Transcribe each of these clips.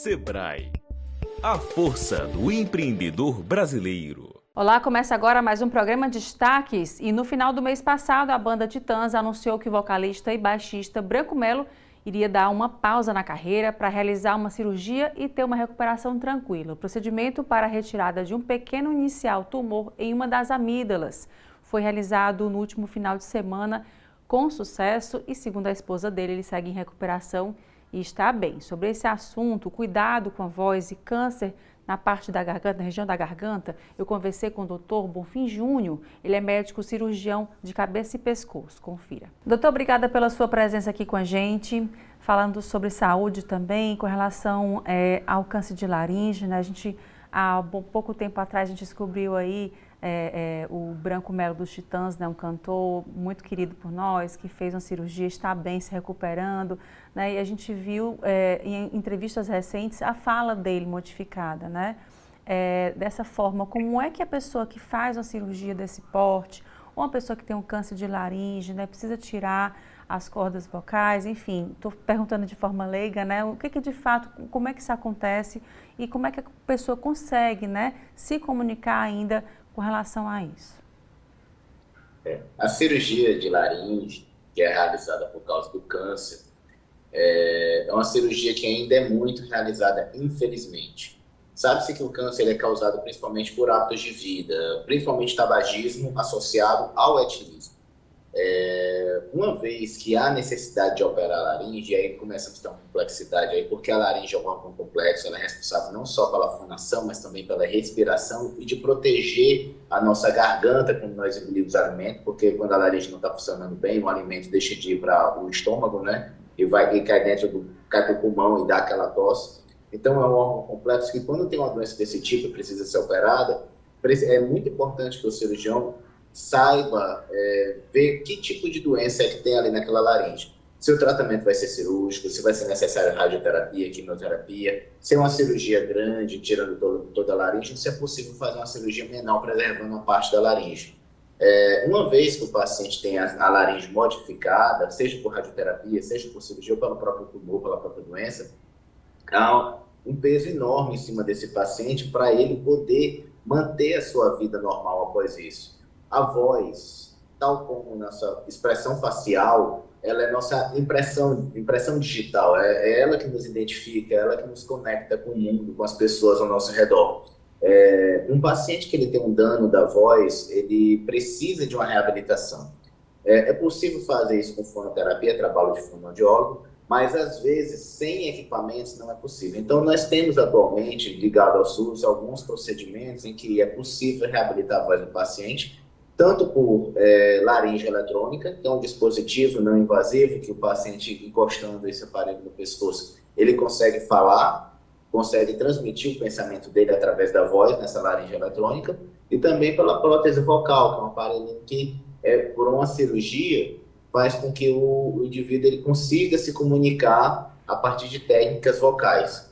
Sebrae, a força do empreendedor brasileiro. Olá, começa agora mais um programa Destaques e no final do mês passado a banda Titãs anunciou que o vocalista e baixista Branco Melo iria dar uma pausa na carreira para realizar uma cirurgia e ter uma recuperação tranquila. O procedimento para a retirada de um pequeno inicial tumor em uma das amígdalas foi realizado no último final de semana com sucesso e, segundo a esposa dele, ele segue em recuperação e está bem. Sobre esse assunto, cuidado com a voz e câncer na parte da garganta, na região da garganta, eu conversei com o Dr. Bonfim Júnior, ele é médico cirurgião de cabeça e pescoço. Confira. Doutor, obrigada pela sua presença aqui com a gente, falando sobre saúde também, com relação ao câncer de laringe, né? A gente, há pouco tempo atrás, a gente descobriu aí o Branco Melo dos Titãs, né, um cantor muito querido por nós, que fez uma cirurgia, está bem, se recuperando, né, e a gente viu em entrevistas recentes a fala dele modificada, né, dessa forma. Como é que a pessoa que faz uma cirurgia desse porte, ou uma pessoa que tem um câncer de laringe, né, precisa tirar as cordas vocais, enfim, estou perguntando de forma leiga, né, o que de fato, como é que isso acontece e como é que a pessoa consegue, né, se comunicar ainda com relação a isso? A cirurgia de laringe, que é realizada por causa do câncer, é uma cirurgia que ainda é muito realizada, infelizmente. Sabe-se que o câncer é causado principalmente por hábitos de vida, principalmente tabagismo associado ao etilismo. Uma vez que há necessidade de operar a laringe, aí começa a ter uma complexidade aí, porque a laringe é um órgão complexo, ela é responsável não só pela fonação, mas também pela respiração e de proteger a nossa garganta quando nós engolimos alimento, porque quando a laringe não está funcionando bem, o alimento deixa de ir para o estômago, né? E cai para o pulmão e dá aquela tosse. Então é um órgão complexo que, quando tem uma doença desse tipo e precisa ser operada, é muito importante que o cirurgião saiba ver que tipo de doença é que tem ali naquela laringe. Se o tratamento vai ser cirúrgico, se vai ser necessário radioterapia, quimioterapia, se é uma cirurgia grande, tirando toda a laringe, se é possível fazer uma cirurgia menor, preservando uma parte da laringe. Uma vez que o paciente tem a laringe modificada, seja por radioterapia, seja por cirurgia ou pelo próprio tumor, pela própria doença, há um peso enorme em cima desse paciente para ele poder manter a sua vida normal após isso. A voz, tal como nossa expressão facial, ela é nossa impressão digital, é ela que nos identifica, é ela que nos conecta com o mundo, com as pessoas ao nosso redor. Um paciente que ele tem um dano da voz, ele precisa de uma reabilitação. É possível fazer isso com fonoterapia, trabalho de fonoaudiólogo, mas às vezes sem equipamentos não é possível. Então nós temos atualmente, ligado ao SUS, alguns procedimentos em que é possível reabilitar a voz do paciente, tanto por laringe eletrônica, que é um dispositivo não invasivo, que o paciente, encostando esse aparelho no pescoço, ele consegue falar, consegue transmitir o pensamento dele através da voz nessa laringe eletrônica, e também pela prótese vocal, que é um aparelho que, por uma cirurgia, faz com que o indivíduo ele consiga se comunicar a partir de técnicas vocais.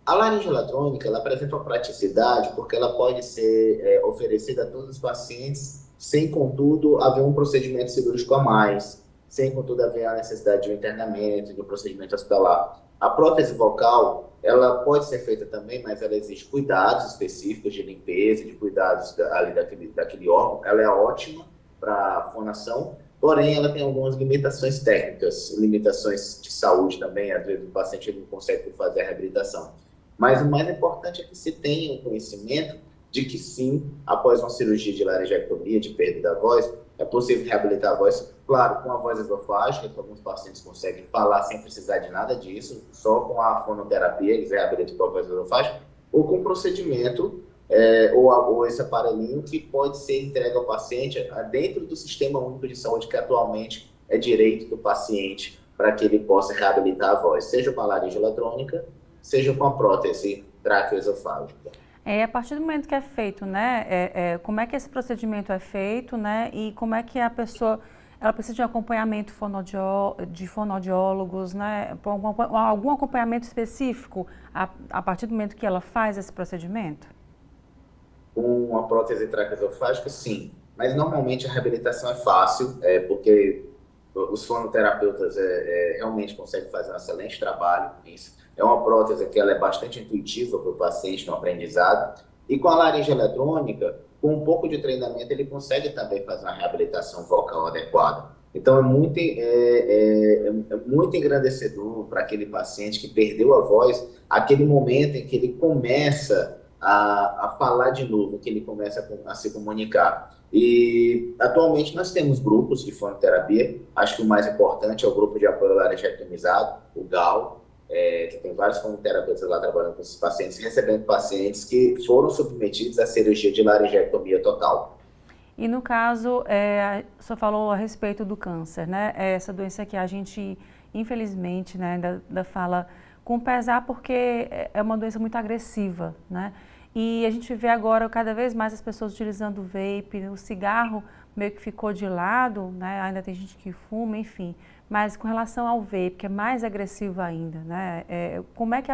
A laringe eletrônica, ela apresenta uma praticidade porque ela pode ser oferecida a todos os pacientes sem, contudo, haver um procedimento cirúrgico a mais, sem, contudo, haver a necessidade de um internamento, de um procedimento hospitalar. A prótese vocal, ela pode ser feita também, mas ela exige cuidados específicos de limpeza, de cuidados ali daquele órgão. Ela é ótima para fonação, porém ela tem algumas limitações técnicas, limitações de saúde também. Às vezes o paciente não consegue fazer a reabilitação. Mas o mais importante é que se tenha um conhecimento de que sim, após uma cirurgia de laringectomia, de perda da voz, é possível reabilitar a voz, claro, com a voz esofágica, que alguns pacientes conseguem falar sem precisar de nada disso, só com a fonoterapia eles reabilitam com a voz esofágica, ou com procedimento, ou esse aparelhinho que pode ser entregue ao paciente dentro do Sistema Único de Saúde, que atualmente é direito do paciente para que ele possa reabilitar a voz, seja com a laringe eletrônica, seja com a prótese traqueoesofágica. A partir do momento que é feito, né, como é que esse procedimento é feito, né, e como é que a pessoa, ela precisa de um acompanhamento de fonoaudiólogos, né, algum acompanhamento específico a partir do momento que ela faz esse procedimento? Com uma prótese traqueoesofágica, sim, mas normalmente a reabilitação é fácil, porque os fonoterapeutas realmente conseguem fazer um excelente trabalho com isso. É uma prótese que ela é bastante intuitiva para o paciente no aprendizado. E com a laringe eletrônica, com um pouco de treinamento, ele consegue também fazer uma reabilitação vocal adequada. Então, é muito engrandecedor para aquele paciente que perdeu a voz, aquele momento em que ele começa a falar de novo, que ele começa a se comunicar. E, atualmente, nós temos grupos de fonoterapia. Acho que o mais importante é o grupo de apoio laringectomizado, o GAL, que tem vários fonoterapeutas lá trabalhando com esses pacientes, recebendo pacientes que foram submetidos à cirurgia de laringectomia total. E no caso, o senhor falou a respeito do câncer, né? Essa doença que a gente, infelizmente, né, ainda fala com pesar, porque é uma doença muito agressiva, né? E a gente vê agora cada vez mais as pessoas utilizando o vape, o cigarro meio que ficou de lado, né? Ainda tem gente que fuma, enfim. Mas com relação ao vape, que é mais agressivo ainda, né? Como é que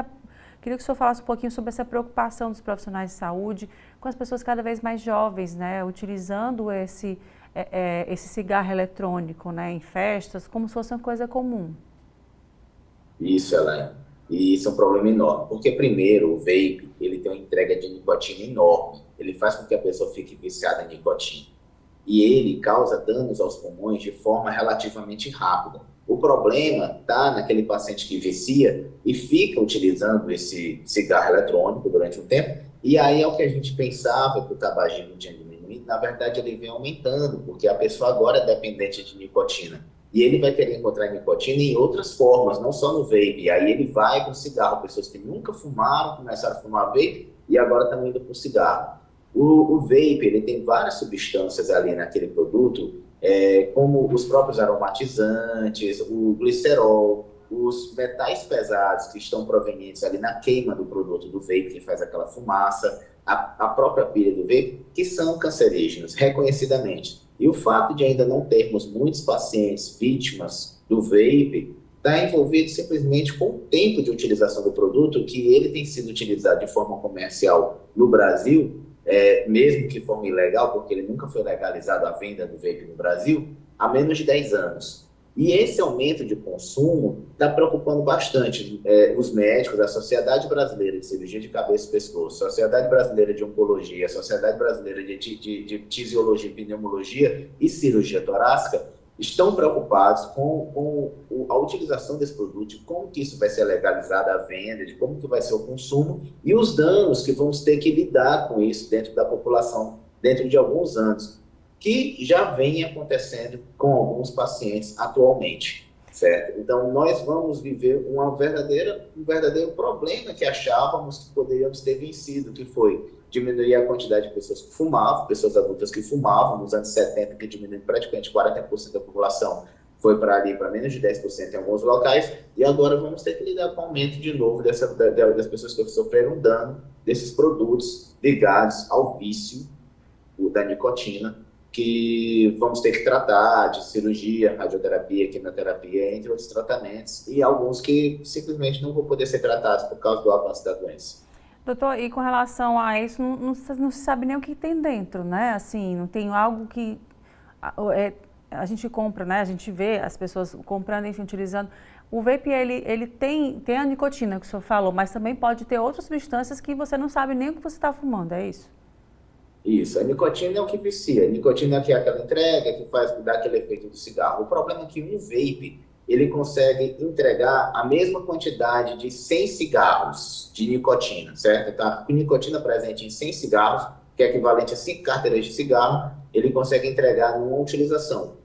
queria que o senhor falasse um pouquinho sobre essa preocupação dos profissionais de saúde com as pessoas cada vez mais jovens, né? Utilizando esse cigarro eletrônico, né? Em festas, como se fosse uma coisa comum. Isso, Elaine. E isso é um problema enorme, porque primeiro o vape, ele tem uma entrega de nicotina enorme, ele faz com que a pessoa fique viciada em nicotina, e ele causa danos aos pulmões de forma relativamente rápida. O problema está naquele paciente que vicia e fica utilizando esse cigarro eletrônico durante um tempo, e aí é o que a gente pensava que o tabagismo tinha diminuído, na verdade ele vem aumentando, porque a pessoa agora é dependente de nicotina. E ele vai querer encontrar nicotina em outras formas, não só no vape. Aí ele vai com cigarro. Pessoas que nunca fumaram, começaram a fumar vape e agora estão indo para o cigarro. O vape, ele tem várias substâncias ali naquele produto, como os próprios aromatizantes, o glicerol, os metais pesados que estão provenientes ali na queima do produto do vape, que faz aquela fumaça, a própria pilha do vape, que são cancerígenos, reconhecidamente. E o fato de ainda não termos muitos pacientes vítimas do vape está envolvido simplesmente com o tempo de utilização do produto, que ele tem sido utilizado de forma comercial no Brasil, mesmo que de forma ilegal, porque ele nunca foi legalizado a venda do vape no Brasil, há menos de 10 anos. E esse aumento de consumo está preocupando bastante os médicos, a Sociedade Brasileira de Cirurgia de Cabeça e Pescoço, a Sociedade Brasileira de Oncologia, a Sociedade Brasileira de Tisiologia e Pneumologia e Cirurgia Torácica estão preocupados com a utilização desse produto, de como que isso vai ser legalizado à venda, de como que vai ser o consumo e os danos que vamos ter que lidar com isso dentro da população dentro de alguns anos, que já vem acontecendo com alguns pacientes atualmente, certo? Então, nós vamos viver um verdadeiro problema que achávamos que poderíamos ter vencido, que foi diminuir a quantidade de pessoas que fumavam, pessoas adultas que fumavam, nos anos 70, que diminuiu praticamente 40% da população, foi para ali para menos de 10% em alguns locais, e agora vamos ter que lidar com o aumento de novo das pessoas que sofreram dano desses produtos ligados ao vício da nicotina, que vamos ter que tratar de cirurgia, radioterapia, quimioterapia, entre outros tratamentos, e alguns que simplesmente não vão poder ser tratados por causa do avanço da doença. Doutor, e com relação a isso, não se sabe nem o que tem dentro, né? Assim, não tem algo que a gente compra, né? A gente vê as pessoas comprando, enfim, utilizando. O vape, ele tem a nicotina que o senhor falou, mas também pode ter outras substâncias que você não sabe nem o que você está fumando, é isso? Isso, a nicotina é o que vicia. A nicotina é aquela entrega que dá aquele efeito do cigarro. O problema é que um vape, ele consegue entregar a mesma quantidade de 100 cigarros de nicotina, certo? Tá? Com nicotina presente em 100 cigarros, que é equivalente a 5 carteiras de cigarro, ele consegue entregar numa utilização.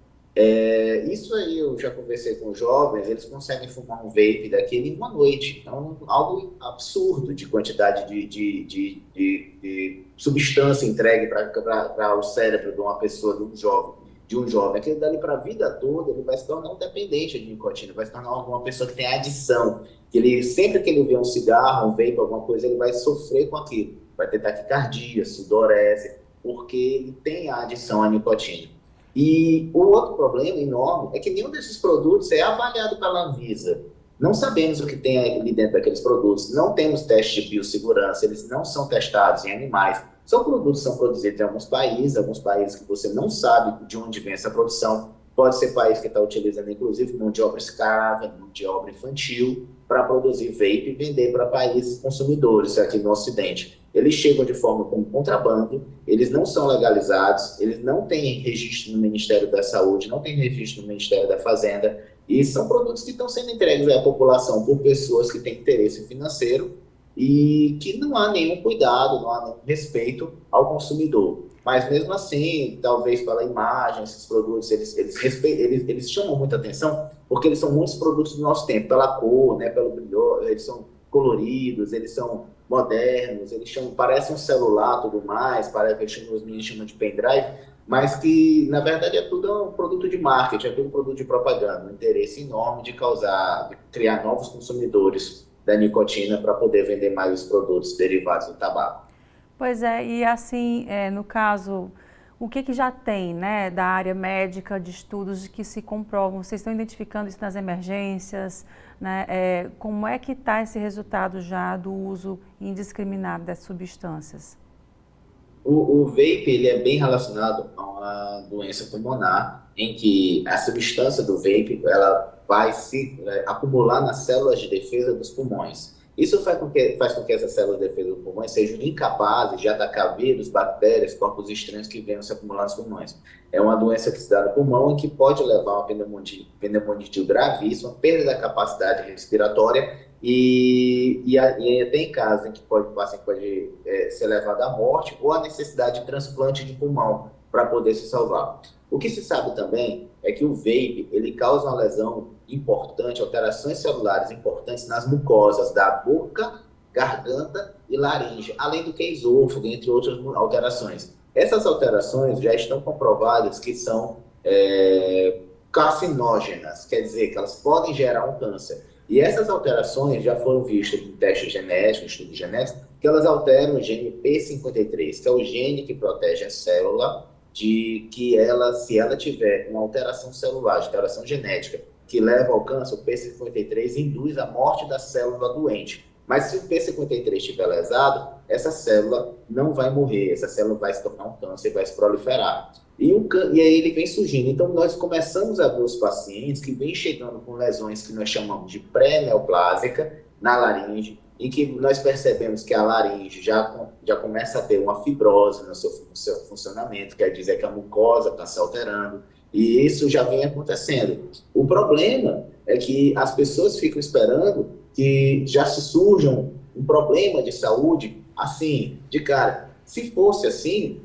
Isso aí eu já conversei com jovens, eles conseguem fumar um vape daquele em uma noite. Então, algo absurdo de quantidade de substância entregue para o cérebro de uma pessoa, de um jovem. Aquele dali para a vida toda, ele vai se tornar um dependente de nicotina, vai se tornar uma pessoa que tem adição. Que sempre que ele vê um cigarro, um vape, alguma coisa, ele vai sofrer com aquilo. Vai ter taquicardia, sudorese, porque ele tem a adição à nicotina. E o outro problema enorme é que nenhum desses produtos é avaliado pela Anvisa. Não sabemos o que tem ali dentro daqueles produtos, não temos teste de biossegurança, eles não são testados em animais. São produzidos em alguns países que você não sabe de onde vem essa produção. pode ser país que está utilizando, inclusive, mão de obra escrava, mão de obra infantil, para produzir vape e vender para países consumidores aqui no Ocidente. Eles chegam de forma como contrabando, eles não são legalizados, eles não têm registro no Ministério da Saúde, não têm registro no Ministério da Fazenda, e são produtos que estão sendo entregues à população por pessoas que têm interesse financeiro e que não há nenhum cuidado, não há nenhum respeito ao consumidor. Mas mesmo assim, talvez pela imagem, esses produtos, eles chamam muita atenção, porque eles são muitos produtos do nosso tempo, pela cor, né, pelo brilho, eles são coloridos, eles são modernos, parecem um celular, tudo mais, parece que os meninos chamam de pendrive, mas que, na verdade, é tudo um produto de marketing, é tudo um produto de propaganda, um interesse enorme de criar novos consumidores da nicotina para poder vender mais os produtos derivados do tabaco. Pois é, e assim, no caso, o que já tem, né, da área médica, de estudos que se comprovam? Vocês estão identificando isso nas emergências, né? Como é que está esse resultado já do uso indiscriminado dessas substâncias? O vape, ele é bem relacionado a uma doença pulmonar, em que a substância do vape, ela vai se acumular nas células de defesa dos pulmões. Isso faz com que essas células de defesa dos pulmões sejam incapazes de atacar vírus, bactérias, corpos estranhos que venham se acumular nos pulmões. É uma doença que se dá no pulmão e que pode levar a uma pneumonia gravíssima, perda da capacidade respiratória e até em casos em que o paciente pode ser levado à morte ou à necessidade de transplante de pulmão para poder se salvar. O que se sabe também é que o vape, ele causa uma lesão importante, alterações celulares importantes nas mucosas da boca, garganta e laringe, além do que esôfago, entre outras alterações. Essas alterações já estão comprovadas que são carcinógenas, quer dizer, que elas podem gerar um câncer. E essas alterações já foram vistas em testes genéticos, estudos genéticos, que elas alteram o gene P53, que é o gene que protege a célula de que se ela tiver uma alteração celular, alteração genética, que leva ao câncer, o P53 induz a morte da célula doente. Mas se o P53 estiver lesado, essa célula não vai morrer, essa célula vai se tornar um câncer e vai se proliferar. E aí ele vem surgindo. Então, nós começamos a ver os pacientes que vêm chegando com lesões que nós chamamos de pré-neoplásica na laringe, em que nós percebemos que a laringe já começa a ter uma fibrose no seu funcionamento, quer dizer que a mucosa está se alterando, e isso já vem acontecendo. O problema é que as pessoas ficam esperando que já se surja um problema de saúde, assim, de cara. Se fosse assim,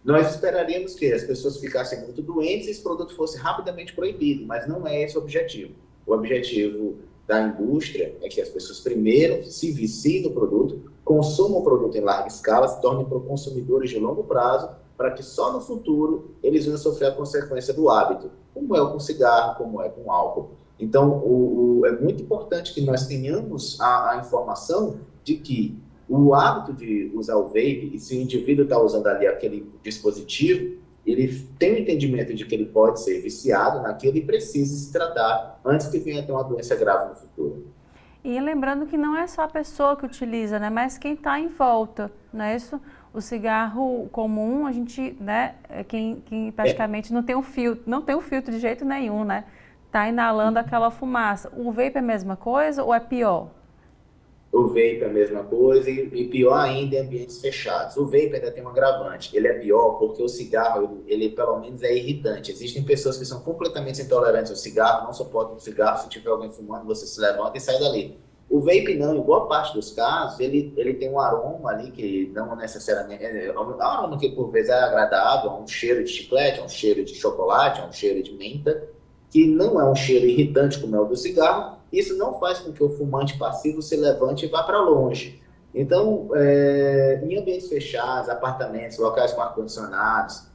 nós esperaríamos que as pessoas ficassem muito doentes e esse produto fosse rapidamente proibido, mas não é esse o objetivo. O objetivo da indústria é que as pessoas primeiro se viciem no produto, consumam o produto em larga escala, se tornem consumidores de longo prazo, para que só no futuro eles venham sofrer a consequência do hábito, como é com cigarro, como é com álcool. Então, é muito importante que nós tenhamos a informação de que o hábito de usar o vape, e se o indivíduo está usando ali aquele dispositivo, ele tem o entendimento de que ele pode ser viciado naquilo e precisa se tratar antes que venha ter uma doença grave no futuro. E lembrando que não é só a pessoa que utiliza, né, mas quem está em volta, não é isso? O cigarro comum, a gente, né, quem praticamente não tem um filtro de jeito nenhum, né? Está inalando aquela fumaça. O vape é a mesma coisa ou é pior? O vape é a mesma coisa e pior ainda em ambientes fechados. O vape ainda tem um agravante. Ele é pior porque o cigarro, ele pelo menos é irritante. Existem pessoas que são completamente intolerantes ao cigarro, não suportam o cigarro. Se tiver alguém fumando, você se levanta e sai dali. O vape não, em boa parte dos casos, ele tem um aroma ali que não necessariamente... É um aroma que por vezes é agradável, é um cheiro de chiclete, é um cheiro de chocolate, é um cheiro de menta, que não é um cheiro irritante como é o do cigarro. Isso não faz com que o fumante passivo se levante e vá para longe. Então, em ambientes fechados, apartamentos, locais com ar-condicionados,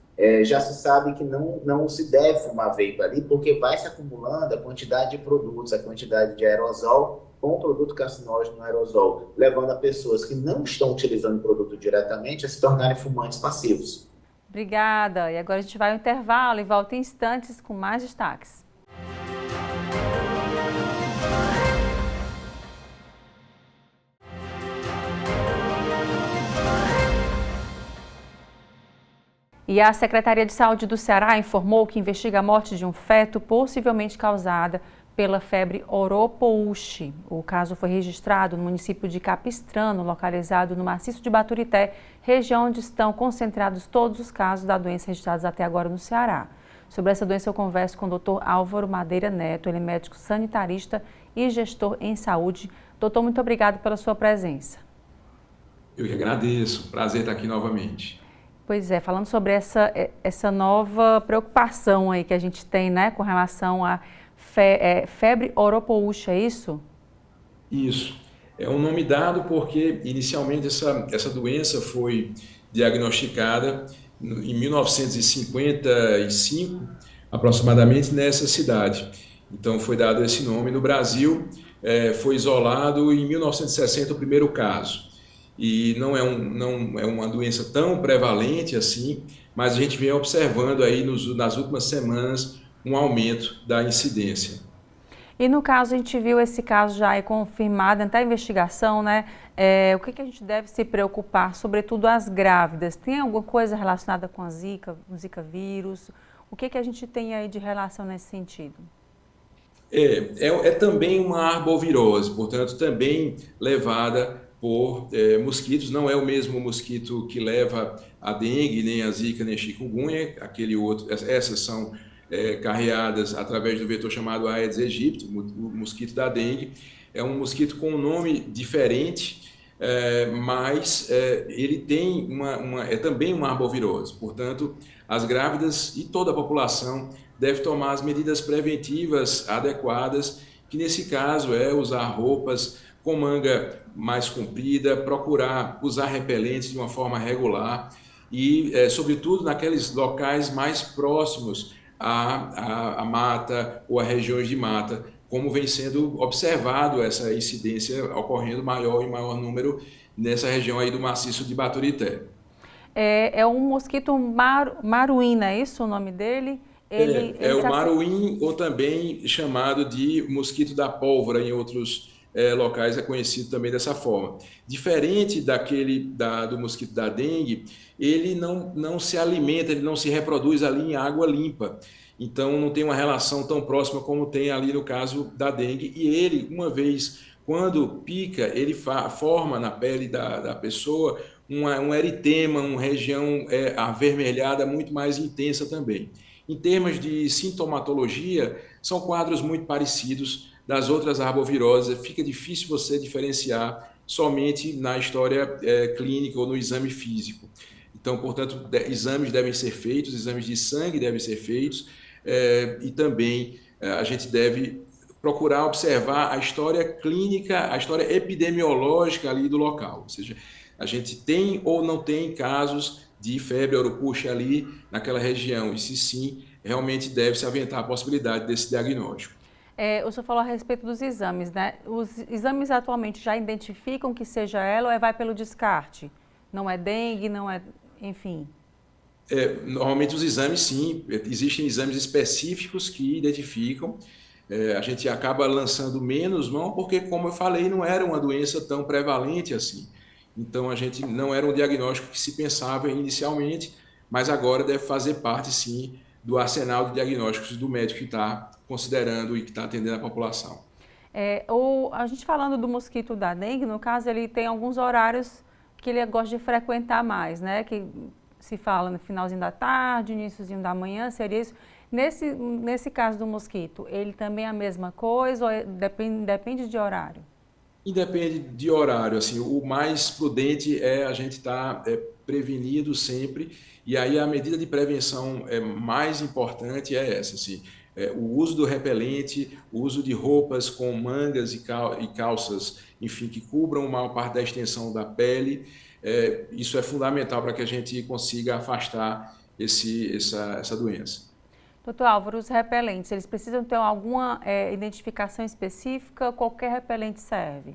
já se sabe que não se deve fumar vape ali, porque vai se acumulando a quantidade de produtos, a quantidade de aerosol com o produto carcinógeno no aerosol, levando a pessoas que não estão utilizando o produto diretamente a se tornarem fumantes passivos. Obrigada. E agora a gente vai ao intervalo e volta em instantes com mais destaques. E a Secretaria de Saúde do Ceará informou que investiga a morte de um feto possivelmente causada pela febre oropouche. O caso foi registrado no município de Capistrano, localizado no maciço de Baturité, região onde estão concentrados todos os casos da doença registrados até agora no Ceará. Sobre essa doença eu converso com o Dr. Álvaro Madeira Neto, ele é médico sanitarista e gestor em saúde. Doutor, muito obrigado pela sua presença. Eu que agradeço, prazer estar aqui novamente. Pois é, falando sobre essa nova preocupação aí que a gente tem, né, com relação à febre oropouche, é isso? Isso. É um nome dado porque, inicialmente, essa doença foi diagnosticada em 1955, aproximadamente, nessa cidade. Então, foi dado esse nome. No Brasil, foi isolado em 1960 o primeiro caso. E não é uma doença tão prevalente assim, mas a gente vem observando aí nas últimas semanas um aumento da incidência. E no caso, a gente viu esse caso já é confirmado, até a investigação, né? O que a gente deve se preocupar, sobretudo as grávidas? Tem alguma coisa relacionada com a Zika, o Zika vírus? O que a gente tem aí de relação nesse sentido? É também uma arbovirose, portanto, também levada por mosquitos. Não é o mesmo mosquito que leva a dengue, nem a zika, nem a chikungunya, aquele outro. Essas são carreadas através do vetor chamado Aedes aegypti, o mosquito da dengue. É um mosquito com um nome diferente, mas ele tem também uma arbovirose. Portanto, as grávidas e toda a população deve tomar as medidas preventivas adequadas, que nesse caso é usar roupas com manga mais comprida, procurar usar repelentes de uma forma regular e, sobretudo, naqueles locais mais próximos à mata ou a regiões de mata, como vem sendo observado essa incidência ocorrendo maior e maior número nessa região aí do maciço de Baturité. É um mosquito maruim, é isso o nome dele? Ele o maruim, ou também chamado de mosquito da pólvora em outros locais, é conhecido também dessa forma. Diferente do mosquito da dengue, ele não se alimenta, ele não se reproduz ali em água limpa. Então, não tem uma relação tão próxima como tem ali no caso da dengue. E ele, uma vez, quando pica, ele forma na pele da pessoa um eritema, uma região avermelhada muito mais intensa também. Em termos de sintomatologia, são quadros muito parecidos das outras arboviroses. Fica difícil você diferenciar somente na história clínica ou no exame físico. Então, portanto, exames devem ser feitos, exames de sangue devem ser feitos, e também a gente deve procurar observar a história clínica, a história epidemiológica ali do local. Ou seja, a gente tem ou não tem casos de febre oropouche ali naquela região, e se sim, realmente deve-se aventar a possibilidade desse diagnóstico. O senhor falou a respeito dos exames, né? Os exames atualmente já identificam que seja ela ou vai pelo descarte? Não é dengue, não é, enfim... Normalmente os exames, sim, existem exames específicos que identificam. A gente acaba lançando menos mão porque, como eu falei, não era uma doença tão prevalente assim. Então, a gente não era um diagnóstico que se pensava inicialmente, mas agora deve fazer parte, sim, do arsenal de diagnósticos do médico que está considerando e que está atendendo a população. A gente falando do mosquito da dengue, no caso, ele tem alguns horários que ele gosta de frequentar mais, né? Que se fala no finalzinho da tarde, iníciozinho da manhã, seria isso. Nesse caso do mosquito, ele também é a mesma coisa ou depende de horário? Independe de horário, assim, o mais prudente é a gente estar prevenido sempre, e aí a medida de prevenção mais importante é essa, assim, o uso do repelente, o uso de roupas com mangas e calças, enfim, que cubram a maior parte da extensão da pele. Isso é fundamental para que a gente consiga afastar essa doença. Doutor Álvaro, os repelentes, eles precisam ter alguma identificação específica? Qualquer repelente serve?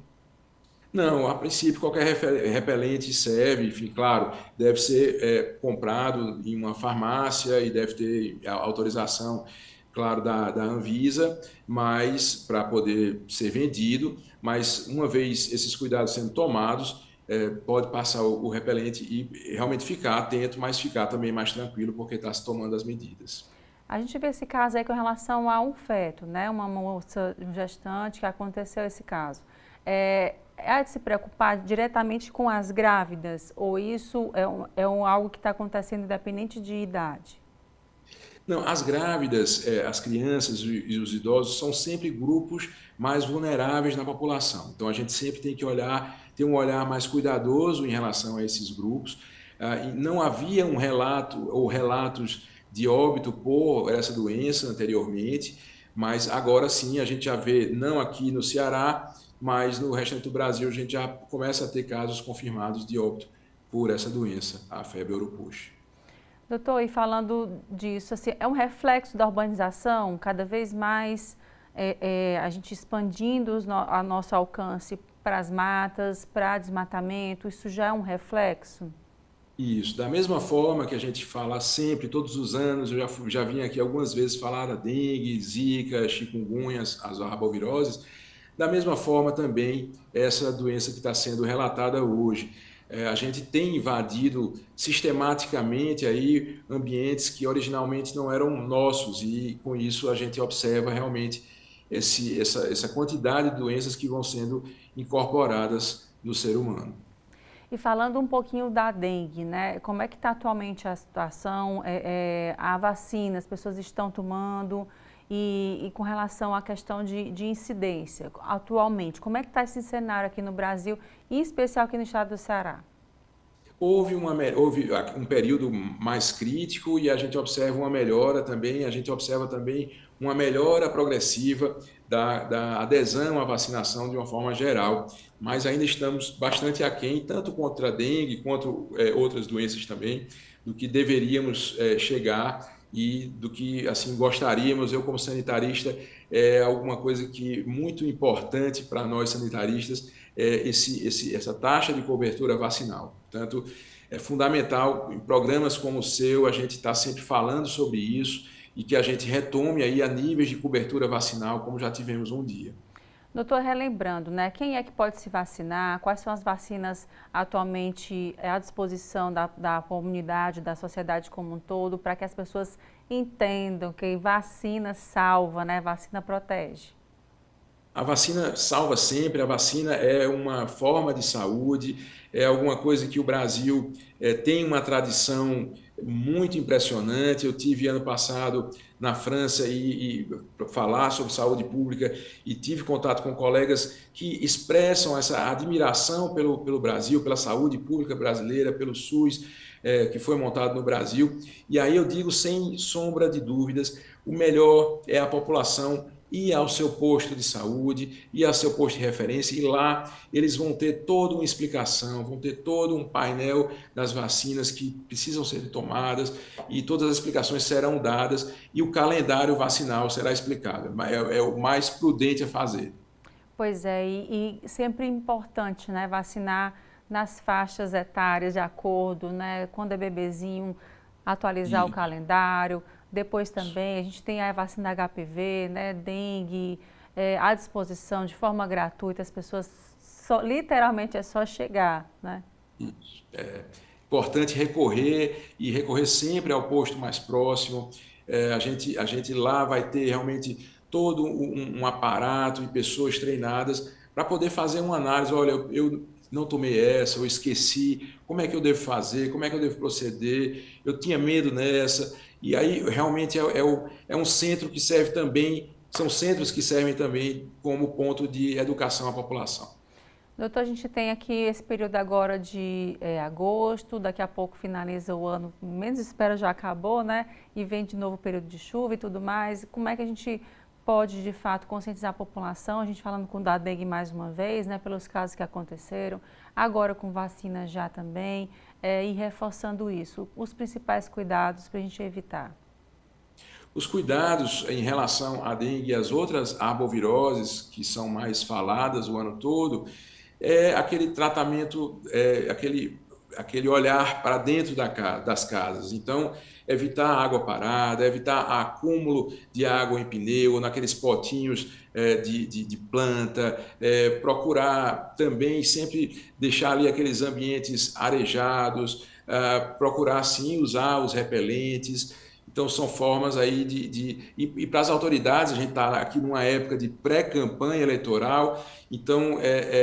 Não, a princípio qualquer repelente serve, enfim, claro, deve ser comprado em uma farmácia e deve ter a autorização, claro, da Anvisa, mas para poder ser vendido, mas uma vez esses cuidados sendo tomados, pode passar o repelente e realmente ficar atento, mas ficar também mais tranquilo porque está se tomando as medidas. A gente vê esse caso aí com relação a um feto, né? Uma moça, um gestante, que aconteceu esse caso. É de se preocupar diretamente com as grávidas ou isso algo que está acontecendo independente de idade? Não, as grávidas, as crianças e os idosos são sempre grupos mais vulneráveis na população. Então, a gente sempre tem que ter um olhar mais cuidadoso em relação a esses grupos. E não havia um relato ou relatos de óbito por essa doença anteriormente, mas agora sim a gente já vê, não aqui no Ceará, mas no restante do Brasil a gente já começa a ter casos confirmados de óbito por essa doença, a febre ouro-push. Doutor, e falando disso, assim, é um reflexo da urbanização, cada vez mais a gente expandindo a nosso alcance para as matas, para desmatamento, isso já é um reflexo? Isso, da mesma forma que a gente fala sempre, todos os anos, eu já vim aqui algumas vezes falar da dengue, zika, chikungunya, as arboviroses, da mesma forma também essa doença que está sendo relatada hoje. A gente tem invadido sistematicamente aí ambientes que originalmente não eram nossos e com isso a gente observa realmente essa quantidade de doenças que vão sendo incorporadas no ser humano. E falando um pouquinho da dengue, né? Como é que está atualmente a situação? A vacina, as pessoas estão tomando e com relação à questão de incidência, atualmente, como é que está esse cenário aqui no Brasil, em especial aqui no estado do Ceará? Houve um período mais crítico e a gente observa uma melhora também, a gente observa também uma melhora progressiva da adesão à vacinação de uma forma geral, mas ainda estamos bastante aquém, tanto contra a dengue quanto outras doenças também, do que deveríamos chegar e do que assim gostaríamos. Eu, como sanitarista, é alguma coisa que muito importante para nós sanitaristas é essa taxa de cobertura vacinal. Portanto, é fundamental, em programas como o seu, a gente está sempre falando sobre isso e que a gente retome aí a níveis de cobertura vacinal, como já tivemos um dia. Doutor, relembrando, né, quem é que pode se vacinar? Quais são as vacinas atualmente à disposição da comunidade, da sociedade como um todo, para que as pessoas entendam que vacina salva, né, vacina protege? A vacina salva sempre, a vacina é uma forma de saúde, é alguma coisa que o Brasil tem uma tradição muito impressionante. Eu tive ano passado na França para falar sobre saúde pública e tive contato com colegas que expressam essa admiração pelo Brasil, pela saúde pública brasileira, pelo SUS, que foi montado no Brasil. E aí eu digo sem sombra de dúvidas, o melhor é a população ir ao seu posto de saúde, ir ao seu posto de referência, e lá eles vão ter toda uma explicação, vão ter todo um painel das vacinas que precisam ser tomadas e todas as explicações serão dadas e o calendário vacinal será explicado. É o mais prudente a fazer. Pois é, e sempre importante, né, vacinar nas faixas etárias de acordo, né, quando é bebezinho, atualizar o calendário. Depois também a gente tem a vacina HPV, né, dengue, à disposição de forma gratuita, as pessoas literalmente é só chegar, né? É importante recorrer sempre ao posto mais próximo. A gente lá vai ter realmente todo um aparato e pessoas treinadas para poder fazer uma análise. Olha, eu não tomei essa, eu esqueci, como é que eu devo fazer, como é que eu devo proceder, eu tinha medo nessa. E aí realmente é um centro que serve também, são centros que servem também como ponto de educação à população. Doutor, a gente tem aqui esse período agora de agosto, daqui a pouco finaliza o ano, menos espera já acabou, né? E vem de novo o período de chuva e tudo mais. Como é que a gente pode, de fato, conscientizar a população? A gente falando com o dengue mais uma vez, né? Pelos casos que aconteceram, agora com vacina já também. E reforçando isso, os principais cuidados para a gente evitar? Os cuidados em relação à dengue e às outras arboviroses que são mais faladas o ano todo, é aquele tratamento, aquele aquele olhar para dentro das casas. Então, evitar água parada, evitar acúmulo de água em pneu, naqueles potinhos de planta, procurar também sempre deixar ali aqueles ambientes arejados, procurar sim usar os repelentes. Então, são formas aí e para as autoridades, a gente está aqui numa época de pré-campanha eleitoral, então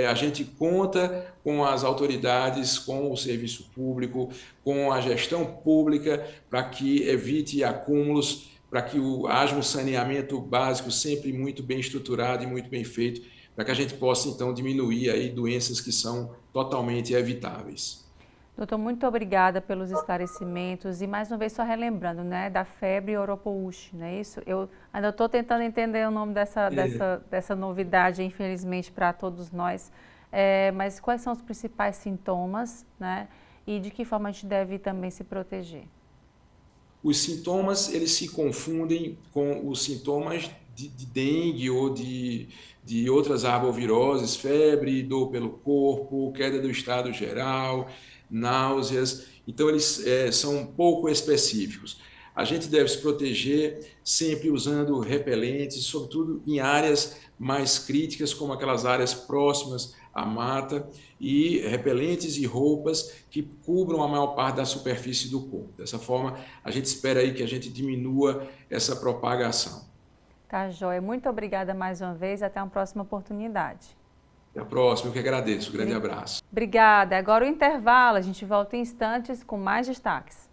a gente conta com as autoridades, com o serviço público, com a gestão pública, para que evite acúmulos, para que haja um saneamento básico sempre muito bem estruturado e muito bem feito, para que a gente possa, então, diminuir aí doenças que são totalmente evitáveis. Doutor, muito obrigada pelos esclarecimentos e mais uma vez só relembrando, né, da febre oropouche, não é isso? Eu ainda estou tentando entender o nome dessa novidade, infelizmente, para todos nós, mas quais são os principais sintomas, né, e de que forma a gente deve também se proteger? Os sintomas, eles se confundem com os sintomas de dengue ou de outras arboviroses, febre, dor pelo corpo, queda do estado geral, náuseas, então eles são pouco específicos. A gente deve se proteger sempre usando repelentes, sobretudo em áreas mais críticas, como aquelas áreas próximas à mata, e repelentes e roupas que cubram a maior parte da superfície do corpo. Dessa forma, a gente espera aí que a gente diminua essa propagação. Tá, joia. Muito obrigada mais uma vez, até uma próxima oportunidade. Até a próxima, eu que agradeço. Um grande abraço. Obrigada. Agora o intervalo, a gente volta em instantes com mais destaques.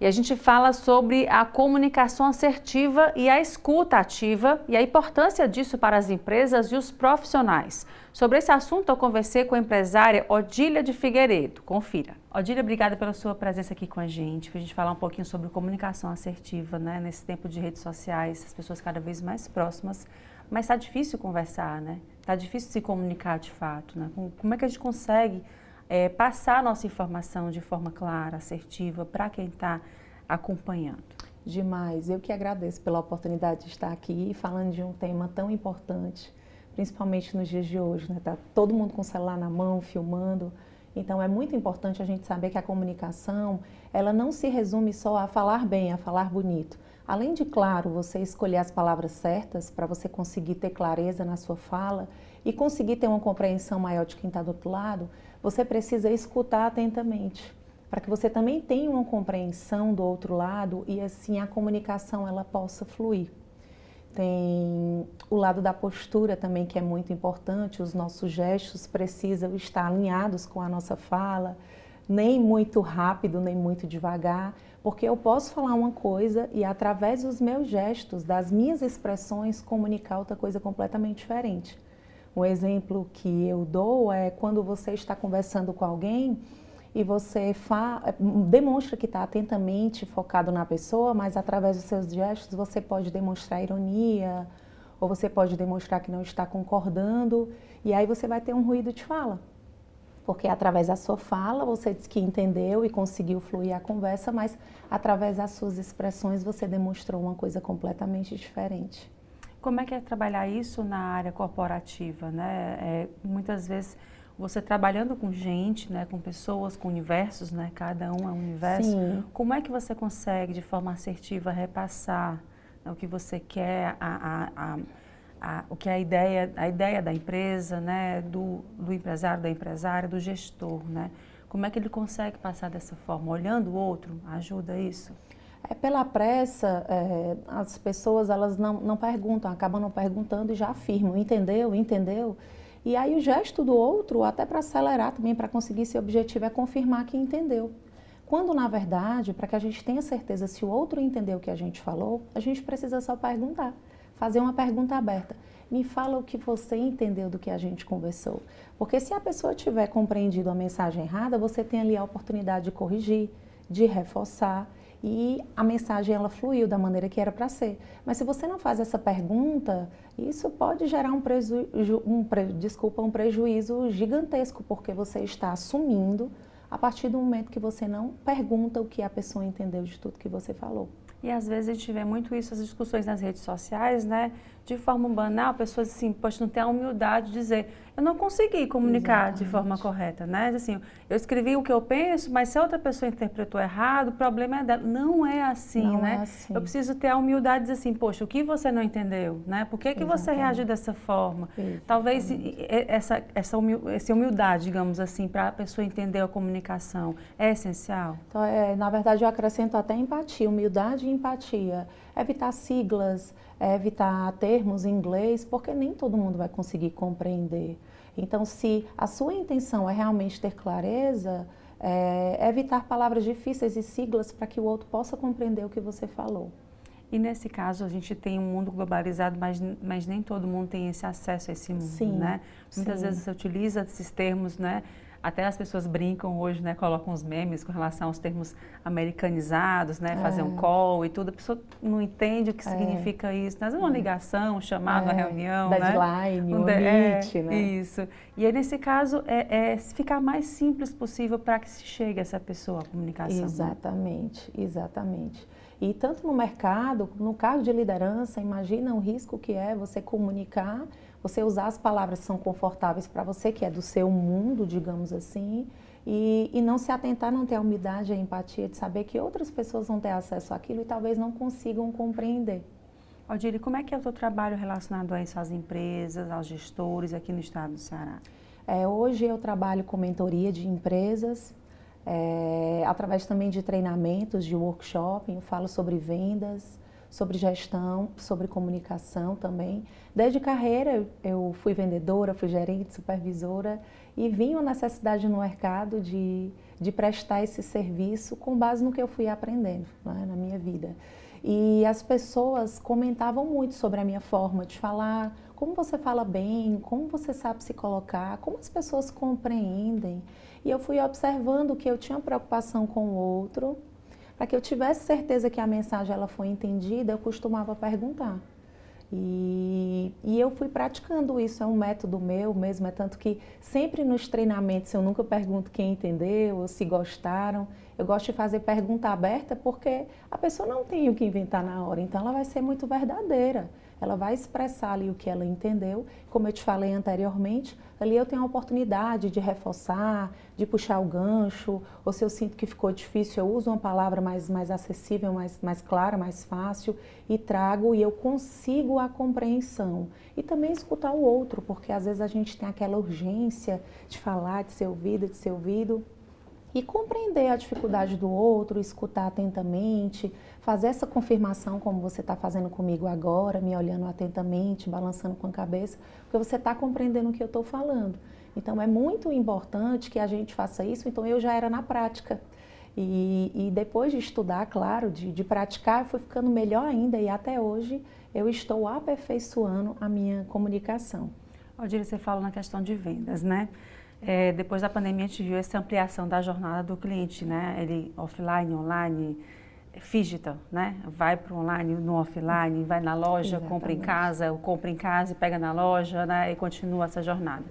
E a gente fala sobre a comunicação assertiva e a escuta ativa e a importância disso para as empresas e os profissionais. Sobre esse assunto, eu conversei com a empresária Odília de Figueiredo. Confira. Odília, obrigada pela sua presença aqui com a gente, para a gente falar um pouquinho sobre comunicação assertiva, né? Nesse tempo de redes sociais, as pessoas cada vez mais próximas, mas está difícil conversar, né? Está difícil se comunicar de fato, né? Como é que a gente consegue passar a nossa informação de forma clara, assertiva, para quem está acompanhando? Demais. Eu que agradeço pela oportunidade de estar aqui falando de um tema tão importante, principalmente nos dias de hoje, né? Tá todo mundo com o celular na mão, filmando. Então é muito importante a gente saber que a comunicação, ela não se resume só a falar bem, a falar bonito. Além de, claro, você escolher as palavras certas para você conseguir ter clareza na sua fala e conseguir ter uma compreensão maior de quem está do outro lado, você precisa escutar atentamente, para que você também tenha uma compreensão do outro lado e assim a comunicação ela possa fluir. Tem o lado da postura também, que é muito importante, os nossos gestos precisam estar alinhados com a nossa fala, nem muito rápido, nem muito devagar, porque eu posso falar uma coisa e através dos meus gestos, das minhas expressões, comunicar outra coisa completamente diferente. Um exemplo que eu dou é quando você está conversando com alguém e você demonstra que está atentamente focado na pessoa, mas através dos seus gestos você pode demonstrar ironia, ou você pode demonstrar que não está concordando, e aí você vai ter um ruído de fala. Porque através da sua fala você diz que entendeu e conseguiu fluir a conversa, mas através das suas expressões você demonstrou uma coisa completamente diferente. Como é que é trabalhar isso na área corporativa, né? Muitas vezes você trabalhando com gente, né, com pessoas, com universos, né, cada um é um universo. Sim. Como é que você consegue, de forma assertiva, repassar, né, o que você quer, o que é a ideia da empresa, né, do empresário, da empresária, do gestor, né? Como é que ele consegue passar dessa forma? Olhando o outro, ajuda isso? Pela pressa, as pessoas elas não perguntam, acabam não perguntando e já afirmam, entendeu, entendeu? E aí o gesto do outro, até para acelerar também, para conseguir esse objetivo, é confirmar que entendeu. Quando, na verdade, para que a gente tenha certeza se o outro entendeu o que a gente falou, a gente precisa só perguntar, fazer uma pergunta aberta. Me fala o que você entendeu do que a gente conversou. Porque se a pessoa tiver compreendido a mensagem errada, você tem ali a oportunidade de corrigir, de reforçar, e a mensagem ela fluiu da maneira que era para ser. Mas se você não faz essa pergunta, isso pode gerar um prejuízo gigantesco, porque você está assumindo a partir do momento que você não pergunta o que a pessoa entendeu de tudo que você falou. E às vezes a gente vê muito isso, as discussões nas redes sociais, né? De forma banal, pessoas assim, não ter a humildade de dizer, eu não consegui comunicar de forma correta, né? Assim, eu escrevi o que eu penso, mas se a outra pessoa interpretou errado, o problema é dela. Não é assim, não né? É assim. Eu preciso ter a humildade de dizer assim, poxa, o que você não entendeu, né? Por que você reagiu dessa forma? Talvez essa humildade, digamos assim, para a pessoa entender a comunicação é essencial? Então, na verdade, eu acrescento até empatia, humildade e empatia. Evitar siglas, evitar termos em inglês, porque nem todo mundo vai conseguir compreender. Então, se a sua intenção é realmente ter clareza, evitar palavras difíceis e siglas para que o outro possa compreender o que você falou. E nesse caso, a gente tem um mundo globalizado, mas nem todo mundo tem esse acesso a esse mundo, né? Muitas vezes você utiliza esses termos, né? Até as pessoas brincam hoje, né? Colocam os memes com relação aos termos americanizados, né? Fazer um call e tudo. A pessoa não entende o que significa isso. Mas uma ligação, um chamado, uma reunião, deadline, um meet, né? Isso. E aí, nesse caso, ficar mais simples possível para que se chegue a essa pessoa, a comunicação. Exatamente, exatamente. E tanto no mercado, no caso de liderança, imagina o risco que é você comunicar, você usar as palavras que são confortáveis para você, que é do seu mundo, digamos assim, e não se atentar, não ter a humildade, a empatia de saber que outras pessoas vão ter acesso àquilo e talvez não consigam compreender. Odile, como é que é o seu trabalho relacionado a isso, às empresas, aos gestores aqui no estado do Ceará? Hoje eu trabalho com mentoria de empresas, através também de treinamentos, de workshop, eu falo sobre vendas, sobre gestão, sobre comunicação também. Desde carreira eu fui vendedora, fui gerente, supervisora e vi uma necessidade no mercado de prestar esse serviço com base no que eu fui aprendendo, né, na minha vida. E as pessoas comentavam muito sobre a minha forma de falar, como você fala bem, como você sabe se colocar, como as pessoas compreendem. E eu fui observando que eu tinha preocupação com o outro. Para que eu tivesse certeza que a mensagem ela foi entendida, eu costumava perguntar. E eu fui praticando isso, é um método meu mesmo, é tanto que sempre nos treinamentos eu nunca pergunto quem entendeu ou se gostaram. Eu gosto de fazer pergunta aberta porque a pessoa não tem o que inventar na hora, então ela vai ser muito verdadeira. Ela vai expressar ali o que ela entendeu. Como eu te falei anteriormente, ali eu tenho a oportunidade de reforçar, de puxar o gancho, ou se eu sinto que ficou difícil, eu uso uma palavra mais acessível, mais clara, mais fácil, e trago e eu consigo a compreensão. E também escutar o outro, porque às vezes a gente tem aquela urgência de falar, de ser ouvido, e compreender a dificuldade do outro, escutar atentamente, fazer essa confirmação como você está fazendo comigo agora, me olhando atentamente, balançando com a cabeça, porque você está compreendendo o que eu estou falando. Então é muito importante que a gente faça isso, então eu já era na prática. E depois de estudar, claro, de praticar, eu fui ficando melhor ainda e até hoje eu estou aperfeiçoando a minha comunicação. Odile, você fala na questão de vendas, né? Depois da pandemia a gente viu essa ampliação da jornada do cliente, né? Ele offline, online, digital, né? Vai para o online, no offline, vai na loja, compra em casa e pega na loja, né? E continua essa jornada.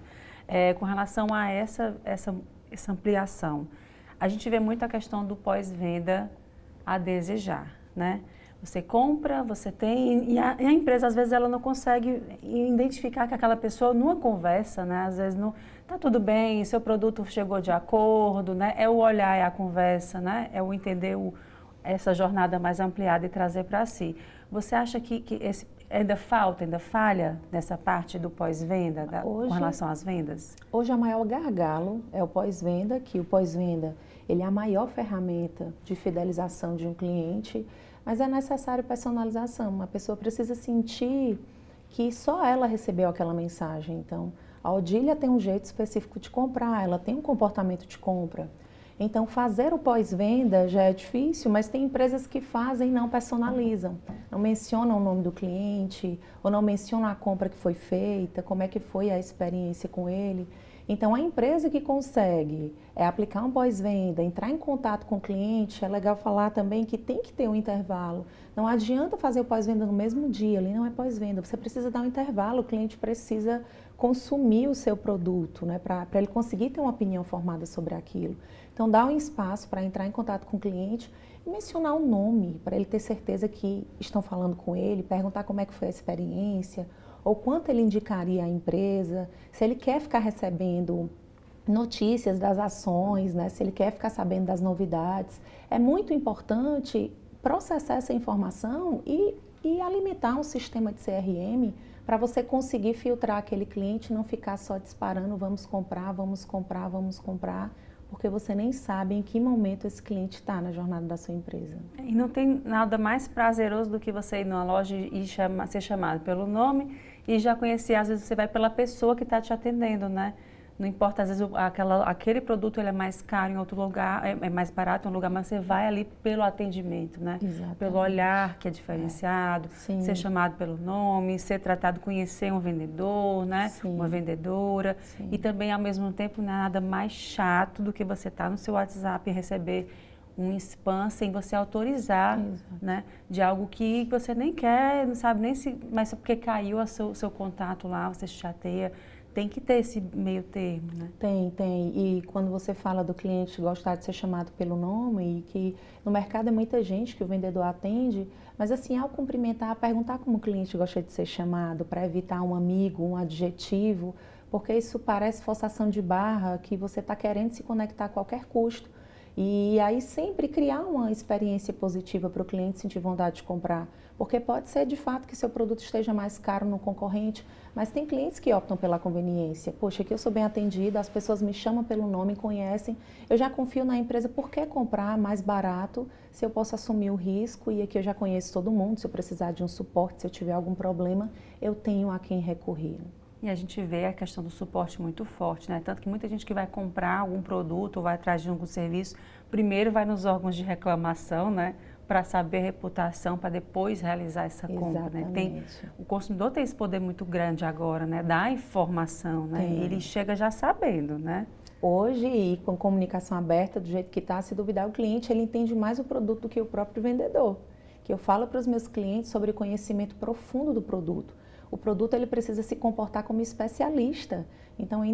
Com relação a essa ampliação, a gente vê muito a questão do pós-venda a desejar, né? Você compra, você tem, e a empresa às vezes ela não consegue identificar que aquela pessoa numa conversa, né? Às vezes não tá tudo bem, seu produto chegou de acordo, né? É o olhar, é a conversa, né? É o entender essa jornada mais ampliada e trazer para si. Você acha que ainda falha nessa parte do pós-venda, com relação às vendas? Hoje, o maior gargalo é o pós-venda, que o pós-venda ele é a maior ferramenta de fidelização de um cliente, mas é necessário personalização. A pessoa precisa sentir que só ela recebeu aquela mensagem. Então, a Odília tem um jeito específico de comprar, ela tem um comportamento de compra. Então, fazer o pós-venda já é difícil, mas tem empresas que fazem e não personalizam. Não mencionam o nome do cliente, ou não mencionam a compra que foi feita, como é que foi a experiência com ele. Então, a empresa que consegue aplicar um pós-venda, entrar em contato com o cliente, é legal falar também que tem que ter um intervalo. Não adianta fazer o pós-venda no mesmo dia, ali não é pós-venda, você precisa dar um intervalo, o cliente precisa consumir o seu produto, né, para ele conseguir ter uma opinião formada sobre aquilo. Então, dá um espaço para entrar em contato com o cliente e mencionar o nome, para ele ter certeza que estão falando com ele, perguntar como é que foi a experiência, ou quanto ele indicaria à empresa, se ele quer ficar recebendo notícias das ações, né? Se ele quer ficar sabendo das novidades. É muito importante processar essa informação e alimentar um sistema de CRM para você conseguir filtrar aquele cliente e não ficar só disparando, vamos comprar, vamos comprar, vamos comprar, porque você nem sabe em que momento esse cliente está na jornada da sua empresa. E não tem nada mais prazeroso do que você ir numa loja e ser chamado pelo nome e já conhecer, às vezes você vai pela pessoa que está te atendendo, né? Não importa, às vezes aquele produto ele é mais caro em outro lugar, é mais barato em um lugar, mas você vai ali pelo atendimento, né? Exatamente. Pelo olhar que é diferenciado, ser chamado pelo nome, ser tratado, conhecer um vendedor, né? Sim. Uma vendedora. Sim. E também, ao mesmo tempo, nada mais chato do que você estar no seu WhatsApp e receber um spam sem você autorizar, né? De algo que você nem quer, não sabe nem se... Mas só porque caiu o seu contato lá, você chateia. Tem que ter esse meio termo, né? Tem. E quando você fala do cliente gostar de ser chamado pelo nome, e que no mercado é muita gente que o vendedor atende, mas assim, ao cumprimentar, perguntar como o cliente gosta de ser chamado, para evitar um amigo, um adjetivo, porque isso parece forçação de barra, que você está querendo se conectar a qualquer custo. E aí sempre criar uma experiência positiva para o cliente sentir vontade de comprar. Porque pode ser de fato que seu produto esteja mais caro no concorrente, mas tem clientes que optam pela conveniência. Poxa, aqui eu sou bem atendida, as pessoas me chamam pelo nome, conhecem, eu já confio na empresa, por que comprar mais barato se eu posso assumir o risco e aqui eu já conheço todo mundo, se eu precisar de um suporte, se eu tiver algum problema, eu tenho a quem recorrer. E a gente vê a questão do suporte muito forte, né? Tanto que muita gente que vai comprar algum produto ou vai atrás de algum serviço, primeiro vai nos órgãos de reclamação, né? Para saber a reputação, para depois realizar essa compra, né? O consumidor tem esse poder muito grande agora, né? Da informação, né? Ele chega já sabendo, né? Hoje, e com comunicação aberta, do jeito que está, se duvidar o cliente, ele entende mais o produto do que o próprio vendedor. Que eu falo para os meus clientes sobre o conhecimento profundo do produto. O produto ele precisa se comportar como especialista. Então, é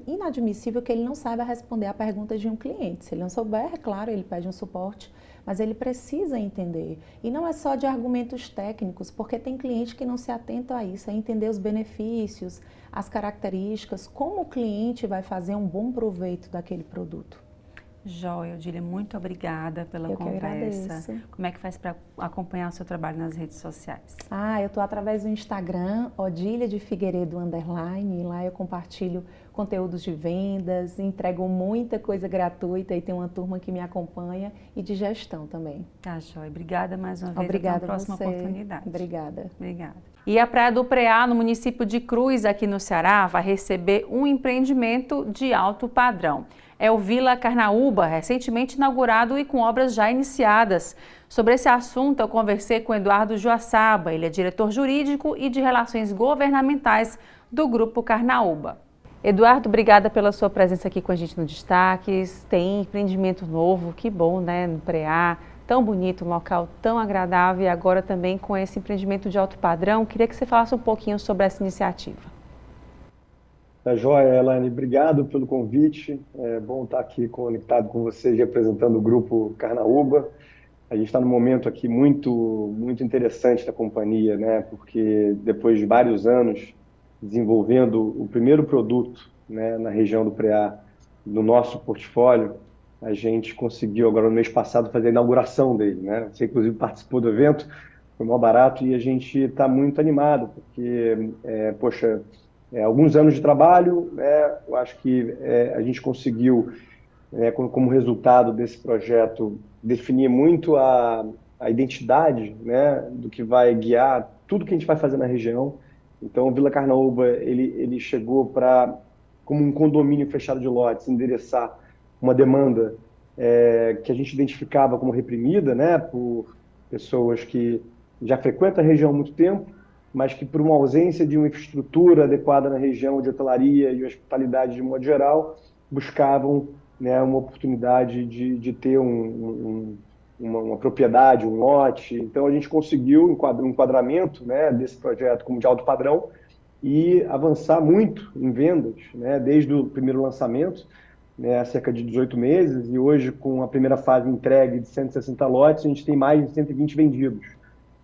inadmissível que ele não saiba responder a perguntas de um cliente. Se ele não souber, é claro, ele pede um suporte, mas ele precisa entender. E não é só de argumentos técnicos, porque tem cliente que não se atenta a isso, a entender os benefícios, as características, como o cliente vai fazer um bom proveito daquele produto. Joia, Odília, muito obrigada pela conversa. Como é que faz para acompanhar o seu trabalho nas redes sociais? Eu estou através do Instagram, Odília de Figueiredo _, e lá eu compartilho conteúdos de vendas, entrego muita coisa gratuita e tem uma turma que me acompanha e de gestão também. Tá, joia. Obrigada mais uma vez. Obrigada até a próxima oportunidade. Obrigada. E a Praia do Preá, no município de Cruz, aqui no Ceará, vai receber um empreendimento de alto padrão. É o Vila Carnaúba, recentemente inaugurado e com obras já iniciadas. Sobre esse assunto, eu conversei com Eduardo Joaçaba, ele é diretor jurídico e de relações governamentais do Grupo Carnaúba. Eduardo, obrigada pela sua presença aqui com a gente no Destaques. Tem empreendimento novo, que bom, né, no Preá, tão bonito, um local tão agradável e agora também com esse empreendimento de alto padrão. Queria que você falasse um pouquinho sobre essa iniciativa. Tá joia, Elaine, obrigado pelo convite. É bom estar aqui conectado com vocês, representando o Grupo Carnaúba. A gente está num momento aqui muito interessante da companhia, né? Porque depois de vários anos desenvolvendo o primeiro produto, né, na região do Preá, do nosso portfólio, a gente conseguiu agora no mês passado fazer a inauguração dele, né? Você inclusive participou do evento, foi mó barato e a gente está muito animado, porque, alguns anos de trabalho, né, eu acho que a gente conseguiu, como resultado desse projeto, definir muito a identidade, né, do que vai guiar tudo que a gente vai fazer na região. Então, o Vila Carnaúba, ele chegou como um condomínio fechado de lotes, endereçar uma demanda que a gente identificava como reprimida, né, por pessoas que já frequentam a região há muito tempo, mas que por uma ausência de uma infraestrutura adequada na região de hotelaria e hospitalidade de modo geral, buscavam, né, uma oportunidade de ter uma propriedade, um lote. Então a gente conseguiu um enquadramento, né, desse projeto como de alto padrão e avançar muito em vendas, né, desde o primeiro lançamento. né, há cerca de 18 meses, e hoje, com a primeira fase entregue de 160 lotes, a gente tem mais de 120 vendidos.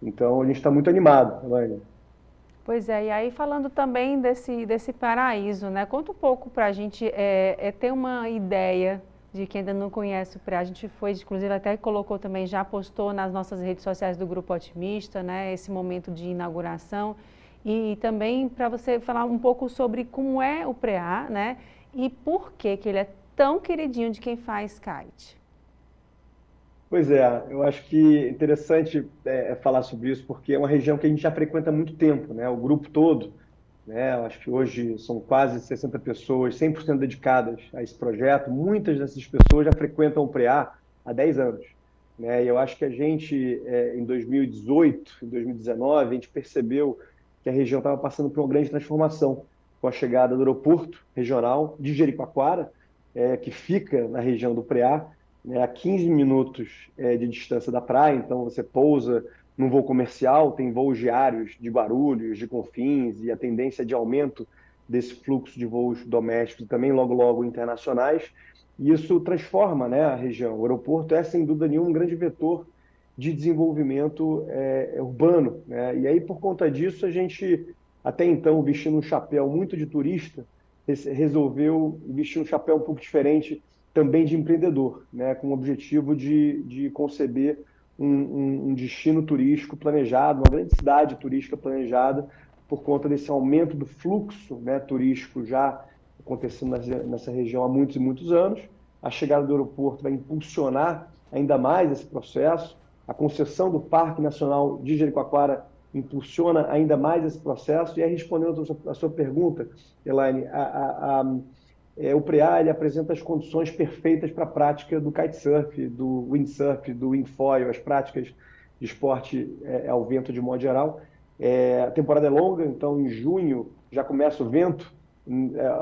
Então, a gente está muito animado, Elaine. Pois é, e aí falando também desse paraíso, né? Conta um pouco para a gente ter uma ideia de quem ainda não conhece o Preá. A gente foi, inclusive, até colocou também, já postou nas nossas redes sociais do Grupo Otimista, né? Esse momento de inauguração. E também para você falar um pouco sobre como é o Preá, né? E por que ele é tão queridinho de quem faz kite. Pois é, eu acho que é interessante falar sobre isso, porque é uma região que a gente já frequenta há muito tempo, né? O grupo todo, né? Eu acho que hoje são quase 60 pessoas, 100% dedicadas a esse projeto. Muitas dessas pessoas já frequentam o Preá há 10 anos, né? E eu acho que a gente, em 2018, em 2019, a gente percebeu que a região estava passando por uma grande transformação com a chegada do aeroporto regional de Jericoacoara, que fica na região do Preá, né, a 15 minutos de distância da praia. Então você pousa num voo comercial, tem voos diários de Guarulhos, de Confins, e a tendência é de aumento desse fluxo de voos domésticos também logo logo internacionais, e isso transforma, né, a região. O aeroporto é, sem dúvida nenhuma, um grande vetor de desenvolvimento urbano, né? E aí, por conta disso, a gente, até então, vestindo um chapéu muito de turista, resolveu vestir um chapéu um pouco diferente também de empreendedor, né, com o objetivo de conceber um destino turístico planejado, uma grande cidade turística planejada, por conta desse aumento do fluxo, né, turístico já acontecendo nessa região há muitos e muitos anos. A chegada do aeroporto vai impulsionar ainda mais esse processo. A concessão do Parque Nacional de Jericoacoara impulsiona ainda mais esse processo. E aí, respondendo a sua pergunta, Elaine, o Preá ele apresenta as condições perfeitas para a prática do kitesurf, do windsurf, do wingfoil, as práticas de esporte ao vento de modo geral. A temporada é longa, então em junho já começa o vento.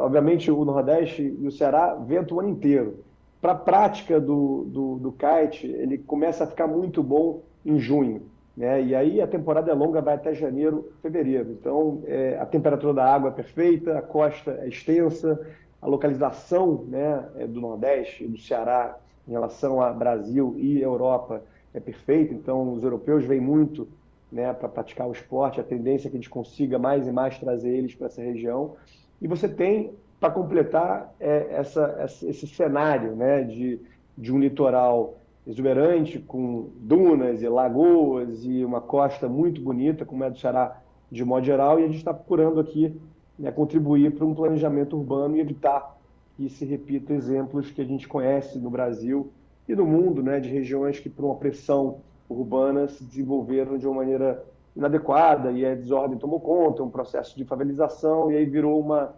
Obviamente o Nordeste e o Ceará vento o ano inteiro. Para a prática do kite, ele começa a ficar muito bom em junho, né? E aí a temporada é longa, vai até janeiro, fevereiro. Então a temperatura da água é perfeita, a costa é extensa, a localização, né, do Nordeste e do Ceará em relação a Brasil e Europa é perfeita. Então os europeus vêm muito, né, para praticar o esporte. A tendência é que a gente consiga mais e mais trazer eles para essa região. E você tem, para completar, esse cenário, né, de um litoral exuberante, com dunas e lagoas e uma costa muito bonita, como é do Ceará de modo geral, e a gente está procurando aqui, né, contribuir para um planejamento urbano e evitar que se repitam exemplos que a gente conhece no Brasil e no mundo, né, de regiões que, por uma pressão urbana, se desenvolveram de uma maneira inadequada e a desordem tomou conta, um processo de favelização, e aí virou uma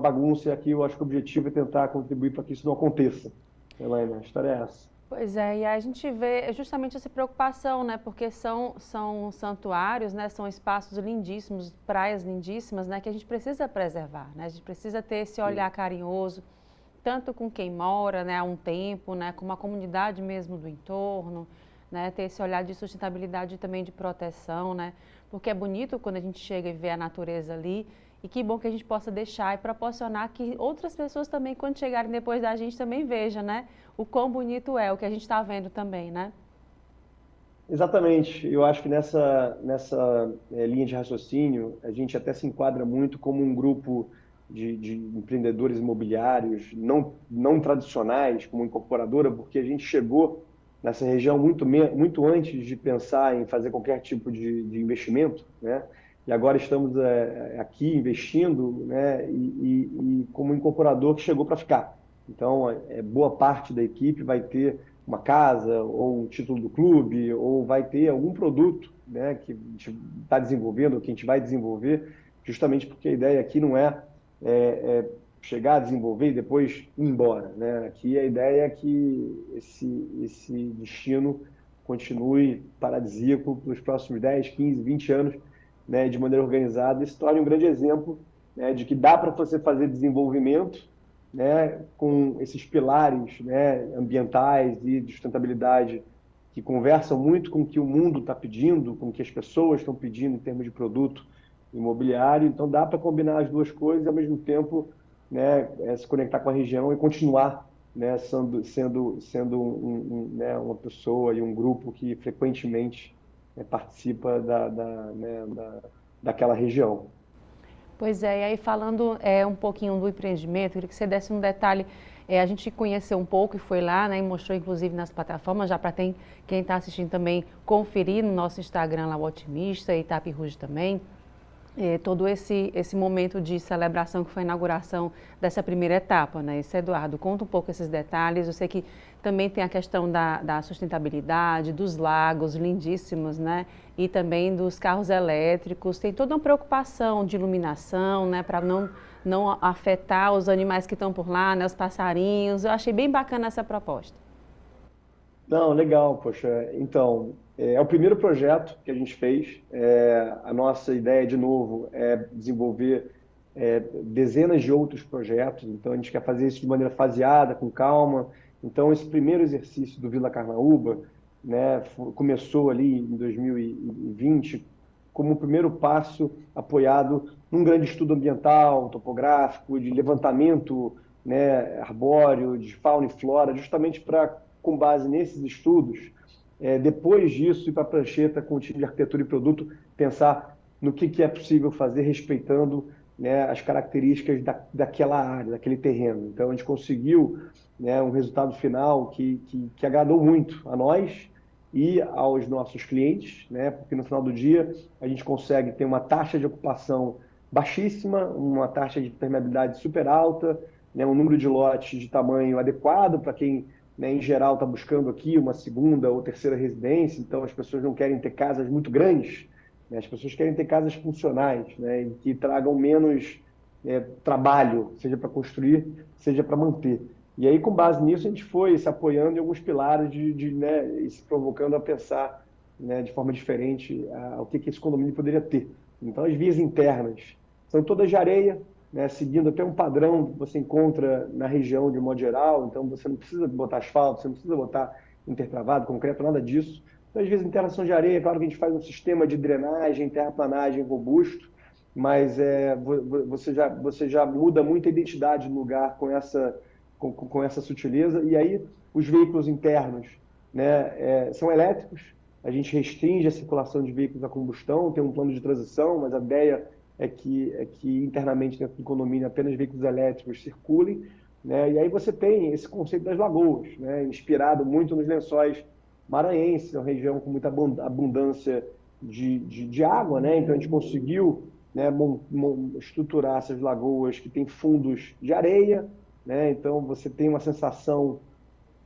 bagunça. E aqui eu acho que o objetivo é tentar contribuir para que isso não aconteça. Elaine, a história é essa. Pois é, e a gente vê justamente essa preocupação, né? Porque são santuários, né? São espaços lindíssimos, praias lindíssimas, né? Que a gente precisa preservar, né? A gente precisa ter esse olhar carinhoso, tanto com quem mora, né, há um tempo, né? Com a comunidade mesmo do entorno, né? Ter esse olhar de sustentabilidade e também de proteção, né? Porque é bonito quando a gente chega e vê a natureza ali. E que bom que a gente possa deixar e proporcionar que outras pessoas também, quando chegarem depois da gente, também vejam, né? O quão bonito é, o que a gente está vendo também, né? Exatamente. Eu acho que nessa linha de raciocínio, a gente até se enquadra muito como um grupo de empreendedores imobiliários não tradicionais, como incorporadora, porque a gente chegou nessa região muito antes de pensar em fazer qualquer tipo de investimento, né? E agora estamos aqui investindo, né, e como incorporador que chegou para ficar. Então, boa parte da equipe vai ter uma casa ou um título do clube, ou vai ter algum produto, né, que a gente está desenvolvendo, ou que a gente vai desenvolver, justamente porque a ideia aqui não é chegar a desenvolver e depois ir embora, né? Aqui a ideia é que esse destino continue paradisíaco pelos próximos 10, 15, 20 anos, né, de maneira organizada, e se torne um grande exemplo, né, de que dá para você fazer desenvolvimento, né, com esses pilares, né, ambientais e de sustentabilidade que conversam muito com o que o mundo está pedindo, com o que as pessoas estão pedindo em termos de produto imobiliário. Então dá para combinar as duas coisas e, ao mesmo tempo, né, se conectar com a região e continuar né, sendo né, uma pessoa e um grupo que frequentemente participa daquela região. Pois é, e aí falando um pouquinho do empreendimento, queria que você desse um detalhe. A gente conheceu um pouco e foi lá, né, e mostrou inclusive nas plataformas, já para quem está assistindo também conferir no nosso Instagram lá, o Otimista e Tapirus também. Todo esse momento de celebração que foi a inauguração dessa primeira etapa, né? Esse Eduardo, conta um pouco esses detalhes. Eu sei que também tem a questão da sustentabilidade, dos lagos lindíssimos, né? E também dos carros elétricos. Tem toda uma preocupação de iluminação, né? Para não afetar os animais que estão por lá, né? Os passarinhos. Eu achei bem bacana essa proposta. Não, legal, poxa. Então, é o primeiro projeto que a gente fez. A nossa ideia, de novo, é desenvolver dezenas de outros projetos. Então, a gente quer fazer isso de maneira faseada, com calma. Então, esse primeiro exercício do Vila Carnaúba, né, começou ali em 2020 como um primeiro passo apoiado num grande estudo ambiental, topográfico, de levantamento, né, arbóreo, de fauna e flora, justamente para, com base nesses estudos, depois disso ir para a prancheta com o time de arquitetura e produto, pensar no que é possível fazer respeitando, né, as características daquela área, daquele terreno. Então, a gente conseguiu, né, um resultado final que agradou muito a nós e aos nossos clientes, né, porque no final do dia a gente consegue ter uma taxa de ocupação baixíssima, uma taxa de permeabilidade super alta, né, um número de lotes de tamanho adequado para quem, né, em geral, está buscando aqui uma segunda ou terceira residência. Então, as pessoas não querem ter casas muito grandes, né, as pessoas querem ter casas funcionais, né, e que tragam menos trabalho, seja para construir, seja para manter. E aí, com base nisso, a gente foi se apoiando em alguns pilares né, e se provocando a pensar, né, de forma diferente o que esse condomínio poderia ter. Então, as vias internas são todas de areia, né, seguindo até um padrão que você encontra na região de modo geral. Então, você não precisa botar asfalto, você não precisa botar intertravado, concreto, nada disso. Então, as vias internas são de areia. Claro que a gente faz um sistema de drenagem, terraplanagem robusto, mas você já muda muito a identidade do lugar com essa sutileza. E aí, os veículos internos, né, são elétricos. A gente restringe a circulação de veículos a combustão, tem um plano de transição, mas a ideia é que internamente dentro do condomínio apenas veículos elétricos circulem, né? E aí você tem esse conceito das lagoas, né, inspirado muito nos lençóis maranhenses, uma região com muita abundância de água, né? Então a gente conseguiu, né, estruturar essas lagoas que têm fundos de areia, né? Então você tem uma sensação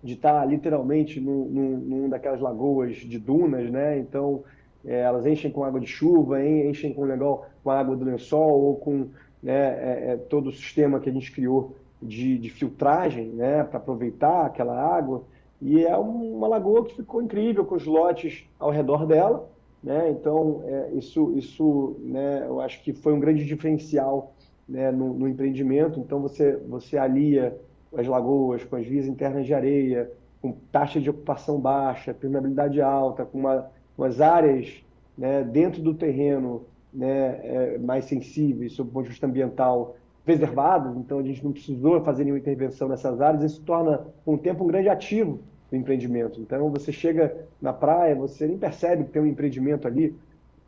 de estar literalmente num daquelas lagoas de dunas, né? Então elas enchem com água de chuva, enchem com a água do lençol ou com, né, todo o sistema que a gente criou de filtragem, né, para aproveitar aquela água. E é uma lagoa que ficou incrível, com os lotes ao redor dela, né? Então, isso, né, eu acho que foi um grande diferencial, né, no empreendimento. Então, você alia as lagoas com as vias internas de areia, com taxa de ocupação baixa, permeabilidade alta, com umas áreas, né, dentro do terreno, né, mais sensíveis, sob o ponto de vista ambiental, preservadas. Então, a gente não precisou fazer nenhuma intervenção nessas áreas. Isso torna, com o tempo, um grande ativo do empreendimento. Então, você chega na praia, você nem percebe que tem um empreendimento ali,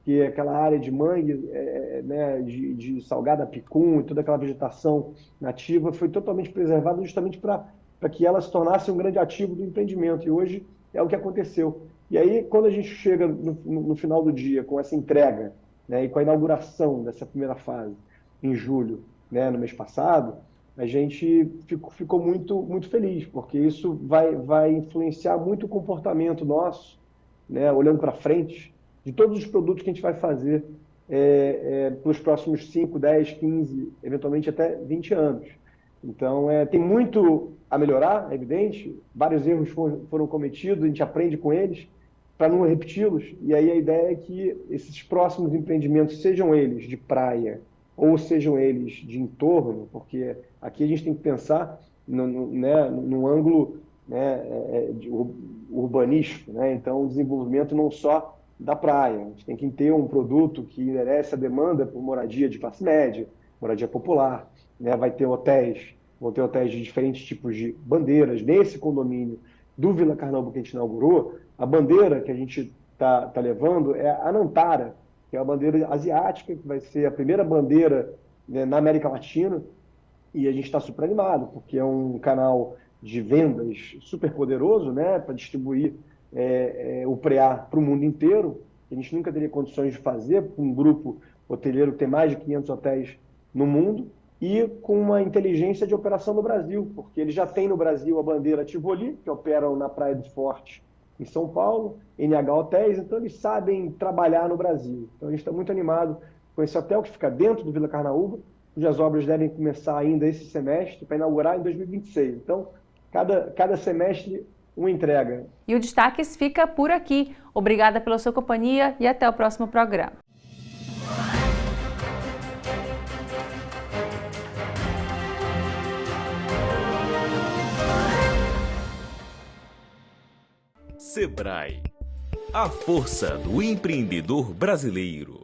que é aquela área de mangue, né, de salgada picum e toda aquela vegetação nativa foi totalmente preservada justamente para que ela se tornasse um grande ativo do empreendimento. E hoje é o que aconteceu. E aí, quando a gente chega no final do dia com essa entrega, né, e com a inauguração dessa primeira fase, em julho, né, no mês passado, a gente ficou muito, muito feliz, porque isso vai influenciar muito o comportamento nosso, né, olhando para frente, de todos os produtos que a gente vai fazer pelos próximos 5, 10, 15, eventualmente até 20 anos. Então, tem muito a melhorar, é evidente, vários erros foram cometidos, a gente aprende com eles para não repeti-los. E aí a ideia é que esses próximos empreendimentos, sejam eles de praia ou sejam eles de entorno, porque aqui a gente tem que pensar no ângulo, né, urbanístico, né? Então, o desenvolvimento não só da praia, a gente tem que ter um produto que endereça a demanda por moradia de classe média, moradia popular, né? Vai ter hotéis vão ter hotéis de diferentes tipos de bandeiras. Nesse condomínio do Vila Carnaúba que a gente inaugurou, a bandeira que a gente está levando é a Nantara, que é a bandeira asiática, que vai ser a primeira bandeira, né, na América Latina, e a gente está super animado, porque é um canal de vendas super poderoso, né, para distribuir o Preá para o mundo inteiro. A gente nunca teria condições de fazer com um grupo hoteleiro que tem mais de 500 hotéis no mundo, e com uma inteligência de operação no Brasil, porque eles já têm no Brasil a bandeira Tivoli, que operam na Praia do Forte, em São Paulo, NH Hotéis, então eles sabem trabalhar no Brasil. Então a gente está muito animado com esse hotel que fica dentro do Vila Carnaúba, cujas obras devem começar ainda esse semestre, para inaugurar em 2026. Então, cada semestre, uma entrega. E o Destaques fica por aqui. Obrigada pela sua companhia e até o próximo programa. Sebrae, a força do empreendedor brasileiro.